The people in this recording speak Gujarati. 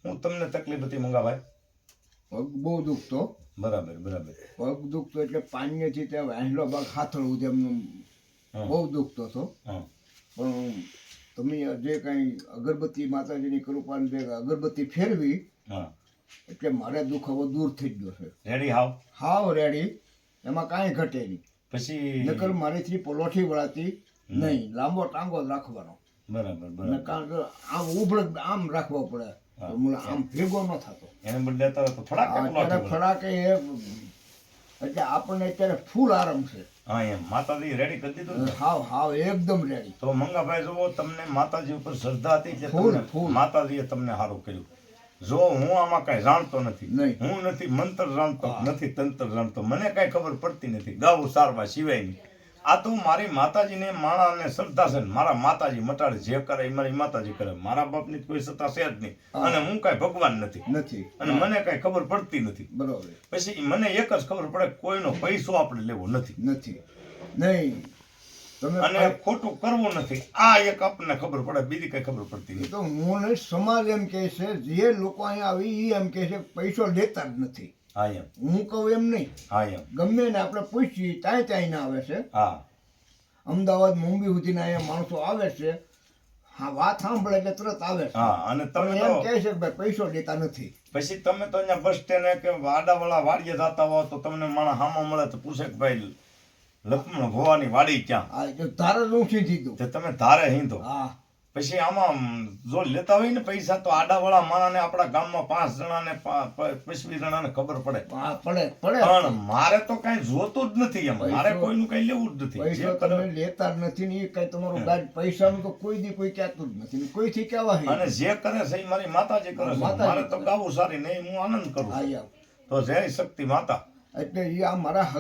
હું તમને તકલીફ હતી મંગાભાઈ? પગ બહુ દુખતો. બરાબર બરાબર. પગ દુખતો એટલે પાણીથી ત્યાં વાંસલો ભાગ હાથળવું જેમનું બહુ દુખતો હતો. પણ તમે જે કંઈ અગરબત્તી માતાજીની કૃપાને જે અગરબત્તી ફેરવી એટલે મારે દુઃખ હવે દૂર થઈ ગયો છે. રેડી હાવ રેડી, એમાં કાંઈ ઘટે નહીં. પછી નકર મારીથી પલોઠી વળાતી નહીં, લાંબો ટાંગો જ રાખવાનો. બરાબર અને બરાબર. કારણ કે આમ ઉભળ આમ રાખવો પડે તો મને આમ ભેગો ન થતો. એને બદલે તો ફડાક અત્યારે ફડાકે એ એટલે આપણને અત્યારે ફૂલ આરામ છે. હા એમ માતાજી રેડી કરી દીધું ને? હાવ હાવ એકદમ રેડી. તો મંગાભાઈ જુઓ, તમને માતાજી ઉપર શ્રદ્ધા હતી કે ફૂલ, તમને ફૂલ. માતાજીએ તમને સારું કર્યું. જો હું આમાં કઈ જાણતો નથી, નહીં. હું નથી મંત્ર જાણતો, નથી તંત્ર જાણતો, મને કઈ ખબર પડતી નથી ગાવું સારવા સિવાયની. આ તો મારી માતાજીને માણાને શ્રદ્ધા છે ને મારા માતાજી મટાડે જે કરે એ મારી માતાજી કરે. મારા બાપની કોઈ સત્તા છે જ નહીં અને હું કઈ ભગવાન નથી અને મને કઈ ખબર પડતી નથી. બરોબર. પછી મને એક જ ખબર પડે કોઈનો પૈસો આપણે લેવો નથી નહીં તમે અને ખોટું કરવું નથી. આ એક આપણને ખબર પડે, બીજી કઈ ખબર પડતી એ નથી. તો હું ને સમાજ એમ કહે છે, જે લોકો અહીંયા આવી એ એમ કહે છે પૈસો લેતા જ નથી. હા એમ. હું કહું એમ નહીં. હા એમ. ગમે ને આપણે પૂછીએ ત્યાં ના આવે છે. હા અમદાવાદ મુંબઈ સુધીના અહીંયા માણસો આવે છે. હા, વાત સાંભળે એટલે તરત આવે છે. હા. અને તમે એમ તો કહે છે કે ભાઈ પૈસો લેતા નથી. પછી તમે તો અહીંયા બસ સ્ટેન્ડ કે આડાવાળા વાડીએ જતા હો તો તમને માણસ હામો મળે તો પૂછે કે ભાઈ લક્ષ્મણ ભવાની વાડી ક્યાં? હા, એટલે તારે જ ઊંચી દીધું. તો તમે ધારે હિંદો. હા, પછી આમાં જો લેતા હોય ને પૈસા તો આડાવાળા માણસને આપણા ગામમાં 5 જણાને 25 જણાને ખબર પડે. હા, પડે. પણ મારે તો કઈ જોતું જ નથી એમ. મારે કોઈનું કઈ લેવું જ નથી. પૈસો તમે લેતા જ નથી ને એ કઈ તમારું ગાડ પૈસાનું તો કોઈ દી કોઈ કહેતું જ નથી ને કોઈથી કહેવા અને જે કરે છે એ મારી માતાજી કરે છે. મારે તો ગાવું સારી નહીં, હું આનંદ કરું છું. તો જય શક્તિ માતા. એટલે એ આ મારા